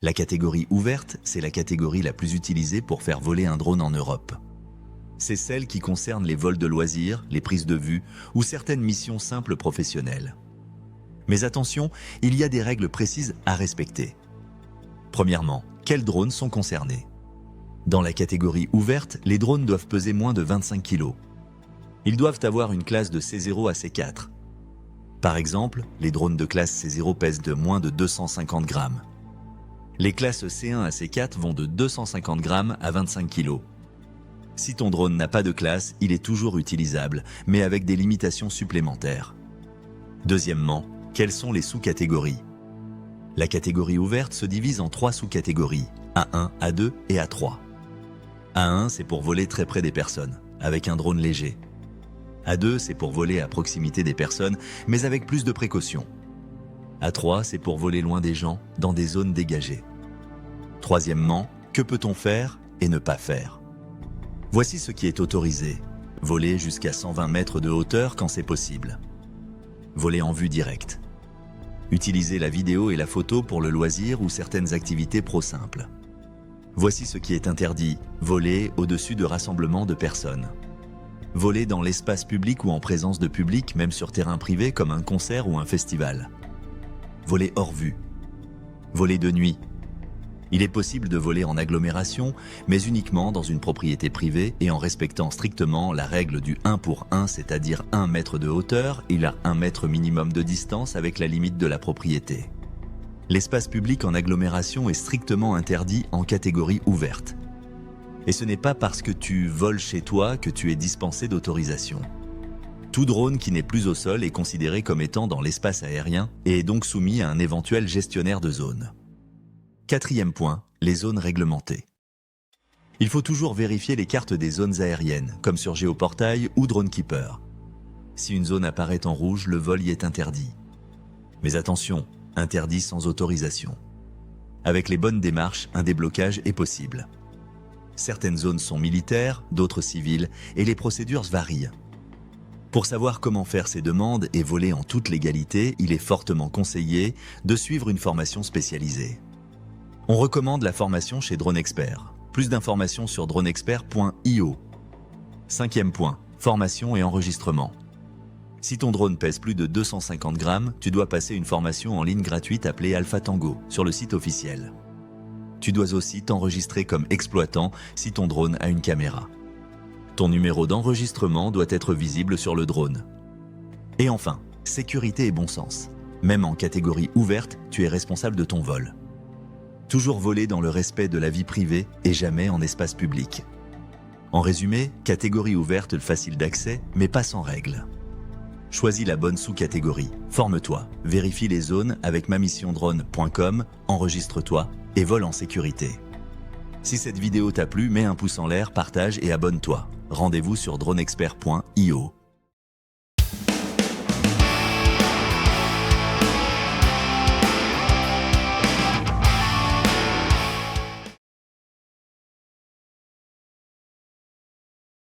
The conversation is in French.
La catégorie ouverte, c'est la catégorie la plus utilisée pour faire voler un drone en Europe. C'est celle qui concerne les vols de loisirs, les prises de vue ou certaines missions simples professionnelles. Mais attention, il y a des règles précises à respecter. Premièrement, quels drones sont concernés? Dans la catégorie ouverte, les drones doivent peser moins de 25 kg. Ils doivent avoir une classe de C0 à C4. Par exemple, les drones de classe C0 pèsent de moins de 250 grammes. Les classes C1 à C4 vont de 250 grammes à 25 kg. Si ton drone n'a pas de classe, il est toujours utilisable, mais avec des limitations supplémentaires. Deuxièmement, quelles sont les sous-catégories? La catégorie ouverte se divise en 3 sous-catégories, A1, A2 et A3. A1, c'est pour voler très près des personnes, avec un drone léger. A2, c'est pour voler à proximité des personnes, mais avec plus de précautions. A3, c'est pour voler loin des gens, dans des zones dégagées. Troisièmement, que peut-on faire et ne pas faire? Voici ce qui est autorisé. Voler jusqu'à 120 mètres de hauteur quand c'est possible. Voler en vue directe. Utiliser la vidéo et la photo pour le loisir ou certaines activités pro simples. Voici ce qui est interdit. Voler au-dessus de rassemblements de personnes. Voler dans l'espace public ou en présence de public, même sur terrain privé comme un concert ou un festival. Voler hors vue. Voler de nuit. Il est possible de voler en agglomération, mais uniquement dans une propriété privée et en respectant strictement la règle du 1 pour 1, c'est-à-dire 1 mètre de hauteur et 1 mètre minimum de distance avec la limite de la propriété. L'espace public en agglomération est strictement interdit en catégorie ouverte. Et ce n'est pas parce que tu voles chez toi que tu es dispensé d'autorisation. Tout drone qui n'est plus au sol est considéré comme étant dans l'espace aérien et est donc soumis à un éventuel gestionnaire de zone. Quatrième point, les zones réglementées. Il faut toujours vérifier les cartes des zones aériennes, comme sur Géoportail ou DroneKeeper. Si une zone apparaît en rouge, le vol y est interdit. Mais attention, interdit sans autorisation. Avec les bonnes démarches, un déblocage est possible. Certaines zones sont militaires, d'autres civiles, et les procédures varient. Pour savoir comment faire ces demandes et voler en toute légalité, il est fortement conseillé de suivre une formation spécialisée. On recommande la formation chez DroneXpert. Plus d'informations sur dronexpert.io. Cinquième point, formation et enregistrement. Si ton drone pèse plus de 250 grammes, tu dois passer une formation en ligne gratuite appelée Alpha Tango sur le site officiel. Tu dois aussi t'enregistrer comme exploitant si ton drone a une caméra. Ton numéro d'enregistrement doit être visible sur le drone. Et enfin, sécurité et bon sens. Même en catégorie ouverte, tu es responsable de ton vol. Toujours voler dans le respect de la vie privée et jamais en espace public. En résumé, catégorie ouverte facile d'accès, mais pas sans règles. Choisis la bonne sous-catégorie, forme-toi, vérifie les zones avec mamissiondrone.com, enregistre-toi et vole en sécurité. Si cette vidéo t'a plu, mets un pouce en l'air, partage et abonne-toi. Rendez-vous sur dronexpert.io.